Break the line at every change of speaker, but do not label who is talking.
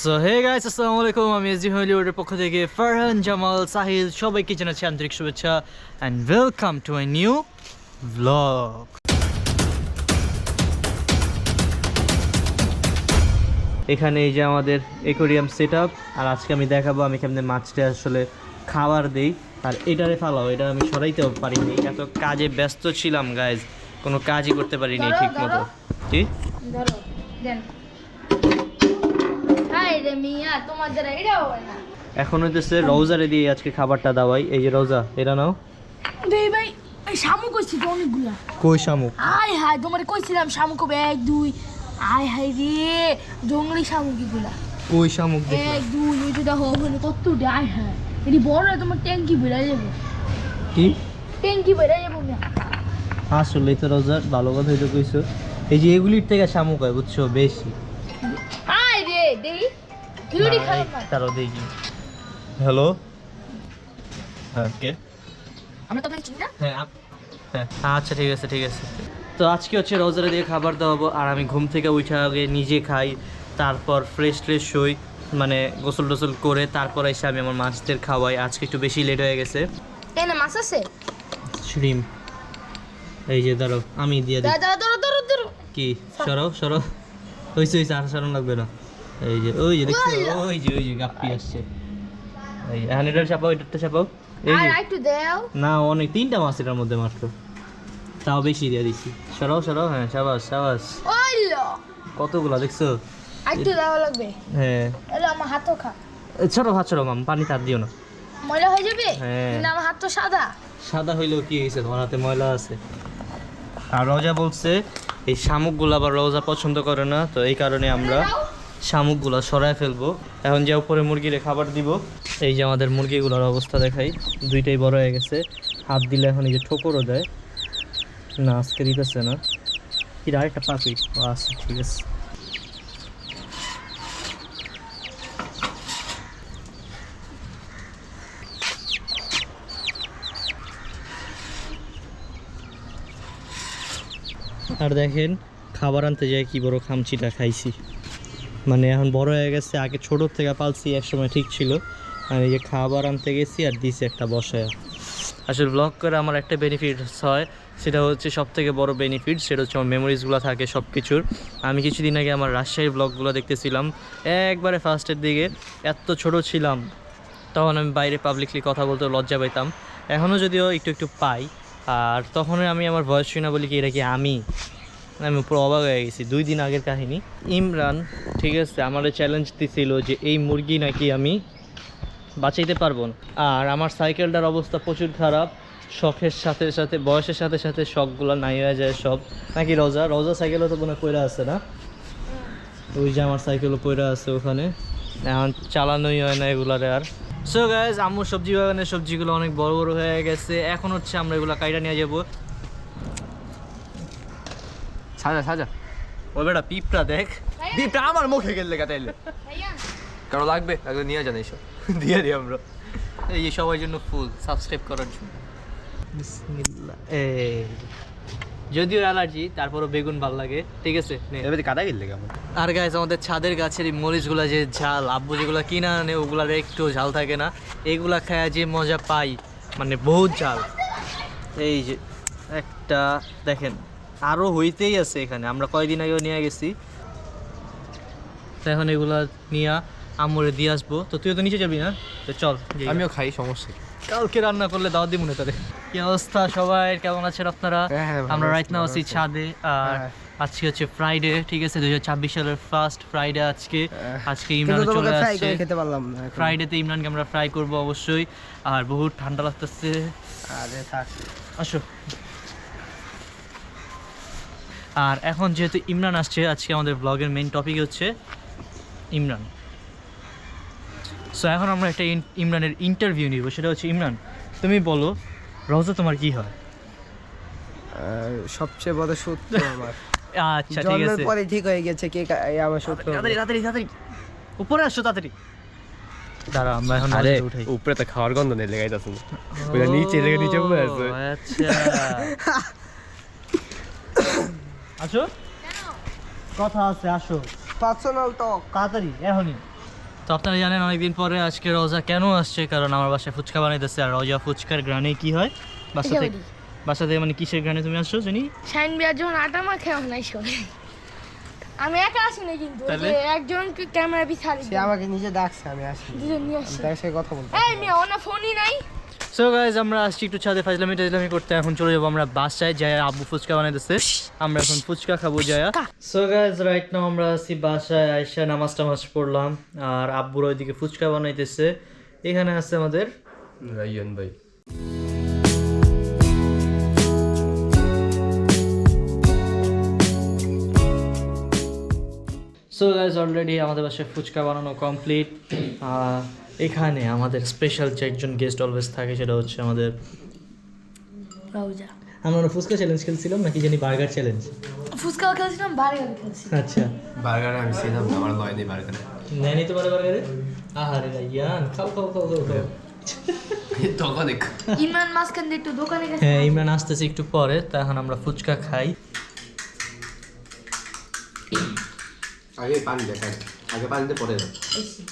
So hey guys, আসসালামু আলাইকুম। আমি এসজি হলিউডের পক্ষ থেকে ফারহান, জামাল, সাহিল সবাইকে জানাচ্ছি আন্তরিক শুভেচ্ছা and welcome to a new vlog. এখানে এই যে আমাদের অ্যাকোয়ারিয়াম সেট আপ, আর আজকে আমি দেখাবো আমি কেমনে মাছটা আসলে খাবার দেই। আর এটারে ফালাও, এটা আমি সরাইতেও পারিনি, এত কাজে ব্যস্ত ছিলাম গাইজ, কোনো কাজই করতে পারিনি ঠিক মতো। কি
ধরো দেন। হাই রে মিয়া, তোমাদের এটাও হয় না।
এখন হইতেছে রোজারে দিয়ে আজকে খাবারটা দাওয়াই। এই যে রোজা, এটা নাও।
দেই ভাই, এই শামুক কইছি তো অনেকগুলা।
কই শামুক?
হাই হাই, তোমারে কইছিলাম শামুক হবে 1 2। হাই হাই রে, জঙ্গলি শামুক এগুলা।
কই শামুক দেখো?
1 2, ওই যে দেখো ওখানে কত হাই হাই। এটি বড়, তোমার ট্যাঙ্কি ভরে যাবে।
কি
ট্যাঙ্কি ভরে যাবে না?
আসলেই তো রোজা, ভালো কথা হইতো কইছো। এই যে এগুলির থেকে শামুক হয় বুঝছো, বেশি।
হাই রে, দেই ভিডিও খারাপ না।
তারও দেখি। হ্যালো, হ্যাঁ কে?
আমরা তো আপনাকে চিনি না।
হ্যাঁ হ্যাঁ, আচ্ছা ঠিক আছে ঠিক আছে। তো আজকে হচ্ছে রোজারে দিয়ে খাবার দাওয়াবো, আর আমি ঘুম থেকে উঠে আগে নিজে খাই, তারপর ফ্রেশ হই, মানে গোসল টোসল করে তারপর এসে আমি আমার মাছদের খাওয়াই। আজকে একটু বেশি লেট হয়ে গেছে।
এনে মাছ আছে?
শ্রিম। এই যে ধরো, আমি দিয়ে দিই।
দাদা ধরো ধরো ধরো।
কি সরাও সরাও, হইছে হইছে, আর সরানো লাগবে না। এই যে ওই যে দেখছো, ওই যে গাপ্পি আসছে। এই এখন এটা চাপাও, এটা চাপাও। এই
আর
যে
একটু দাও
না, অনেক, 3টা মাছ এটার মধ্যে মাত্র, তাও বেশি দিয়ে দিচ্ছি। সরাও সরাও, হ্যাঁ সাবাস সাবাস।
ওইলো
কতগুলা দেখছো?
একটু দেওয়া লাগবে।
হ্যাঁ
এলো আমার হাতও খা।
ছড়ো হাত ছড়ো মাম, পানি তার দিও না।
ময়লা হয়ে যাবে?
হ্যাঁ।
না, আমার হাত তো সাদা।
সাদা হইলেও কি হয়েছে, তোমার হাতে ময়লা আছে। আর রোজা বলছে এই শামুকগুলো আবার রোজা পছন্দ করে না, তো এই কারণে আমরা শামুকগুলো সরায় ফেলবো। এখন যে উপরে মুরগিরে খাবার দিব। এই যে আমাদের মুরগিগুলোর অবস্থা দেখাই, দুইটাই বড় হয়ে গেছে। হাত দিলে এখন এই যে ঠোকরও দেয় না, আজকে দিতেছে না। কি আরেকটা পাখি আচ্ছা ঠিক আছে। আর দেখেন খাবার আনতে যায় কি বড় খামচিটা খাইছি, মানে এখন বড় হয়ে গেছে। আগে ছোটোর থেকে পালছি, এক সময় ঠিক ছিল। আর এই যে খাবার আনতে গেছি আর দিছি একটা বসায়। আসলে ব্লগ করে আমার একটা বেনিফিটস হয়, সেটা হচ্ছে সব থেকে বড় বেনিফিট, সেটা হচ্ছে আমার মেমোরিজগুলো থাকে সব কিছুর। আমি কিছুদিন আগে আমার রাজশাহীর ব্লগগুলো দেখতেছিলাম, একবারে ফার্স্টের দিকে এত ছোট ছিলাম, তখন আমি বাইরে পাবলিকলি কথা বলতে লজ্জা পাইতাম। এখনও যদিও একটু একটু পাই। আর তখন আমি আমার ভয়েস শুনে বলি কি এটা কি আমি পুরো অবাক হয়ে গেছি। 2 দিন আগের কাহিনী। ইমরান ঠিক আছে আমার চ্যালেঞ্জ দিছিল যে এই মুরগি নাকি আমি বাঁচাইতে পারবো না। আর আমার সাইকেলটার অবস্থা প্রচুর খারাপ, শখের সাথে সাথে বয়সের সাথে সাথে শখগুলো নাই হয়ে যায় সব। নাকি রোজা সাইকেলও তো কোনো পয়রা আছে না, ওই যে আমার সাইকেলও পয়রা আছে ওখানে, এখন চালানোই হয় না এগুলারে আর। সো গাইজ, আম্মুর সবজি বাগানের সবজিগুলো অনেক বড় বড় হয়ে গেছে। এখন হচ্ছে আমরা এগুলো কাইটা নিয়ে যাবো।
সাজা সাজা,
ও বেটা পিঁপড়া দেখ,
দ্বীপটা আমার মুখে গেলে কাটাইলে কারো লাগবে লাগলে নিয়ে জানি সব দিয়ে দিই আমরা।
এই যে সবার জন্য ফুল, সাবস্ক্রাইব করার জন্য। বিসমিল্লাহ। এই যদিও অ্যালার্জি, তারপরও বেগুন ভাল লাগে, ঠিক আছে নে।
এবার কাটা গেলে কেমন?
আর গাইজ, আমাদের ছাদের গাছের এই মরিচগুলো যে ঝাল, আব্বু যেগুলো কিনা আনে ওগুলার একটু ঝাল থাকে না, এগুলা খায় যে মজা পাই, মানে বহুত ঝাল। এই যে একটা দেখেন, আরও হইতেই আছে এখানে, আমরা কয়েকদিন আগেও নিয়ে গেছি। তো এখন এগুলা নিয়ে আম্মুরে দিয়ে আসবো। তো তুইও তো নিচে যাবি না, তো চল যাই।
আমিও খাই, সমস্যা কি?
কালকে রান্না করলে দাওয়াত দিব না তাদের। কি অবস্থা সবাই, কেমন আছেন আপনারা? আমরা রাইট নাও আছি ছাদে। আর আজকে হচ্ছে ফ্রাইডে, ঠিক আছে, 2026 সালের ফার্স্ট ফ্রাইডে আজকে। আজকে ইমরান চলে আসছে,
খেতে পারলাম না।
ফ্রাইডেতে ইমরানকে আমরা ফ্রাই করব অবশ্যই। আর বহুত ঠান্ডা লাগতেছে।
আরে থাক,
আসো। আর এখন যেহেতু ইমরান আসছে, আজকে আমাদের ব্লগের মেইন টপিক হচ্ছে ইমরান। সো এখন আমরা একটা ইমরানের ইন্টারভিউ নিব। সেটা হচ্ছে, ইমরান তুমি বলো রোজা তোমার কি হয়?
সবচেয়ে বড় সূত্র আমার।
আচ্ছা ঠিক
জন্মের
আছে,
পরে ঠিক হয়ে গেছে কে আমার সূত্র।
তাড়াতাড়ি তাড়াতাড়ি তাড়াতাড়ি উপরে আসো তাড়াতাড়ি। দাঁড়া আমরা এখন
আরে
রোজাটা উঠাই।
উপরে তো খাওয়ার গন্ধ নেই লেগাইতাছে না, ওটা নিচে লেগে নিচে পড়ে আছে।
আচ্ছা আসো, কথা আছে, আসো।
পার্সোনাল টক।
তাড়াতাড়ি এখনই। তো আপনারা জানেন অনেকদিন পরে আজকে রোজা কেন আসছে, কারণ আমার বাসায় ফুচকা বানাইতেছে। আর রোজা ফুচকার গ্রানে কি হয় বাসা থেকে মানে কিসের গ্রানে তুমি আসছো জানি?
শাইন বিয়ার যখন আটা মাখে নাই শোনে। আমি একা আসি না কিন্তু,
তাহলে?
যে একজন ক্যামেরা পিছাড়ি
সে আমাকে নিজে ডাকছে, আমি আসি,
দুজন নিয়ে
আমি
আসছে।
তার সাথে কথা বলতে।
এই মিয়া ওনা ফোনই নাই।
সো গাইজ আমরা আসছি একটু ছাদে ফাজলামি টাজলামি করতে। এখন চলে যাবো আমরা বাসায়, যাই আব্বু ফুচকা বানাইতেছে, আমরা এখন ফুচকা খাবো যায়। সো গাইজ রাইট নাও আমরা আছি বাসায়, আইসা নামাজ টামাজ পড়লাম আর আব্বুর ওইদিকে ফুচকা বানাইতেছে। এখানে আছে আমাদের
রাইয়ান ভাই।
সো গাইজ অলরেডি আমাদের বাসায় ফুচকা বানানো কমপ্লিট। এখানে আমাদের স্পেশাল যে একজন গেস্ট অলওয়েজ থাকে, সেটা হচ্ছে আমাদের
রোজা।
আমরা ফুচকা চ্যালেঞ্জ খেলছিলাম নাকি জানি বার্গার চ্যালেঞ্জ।
ফুচকাও খেলছিলাম, বার্গার খেলছি।
আচ্ছা
বার্গারে আমি ছিলাম না, আমার লয় নেই বার্গারে।
নেয়নি তোমার বার্গারে? আহারে ইয়ান খাও খাও খাও খাও খাও।
তখন এক
ইমরান মাঝখান দিয়ে একটু দোকানে গেছে।
হ্যাঁ ইমরান আসতেছে একটু পরে, তা এখন আমরা ফুচকা খাই।
আগে পানি দেখায়, আগে পানিতে পড়ে যাবে।
এসি।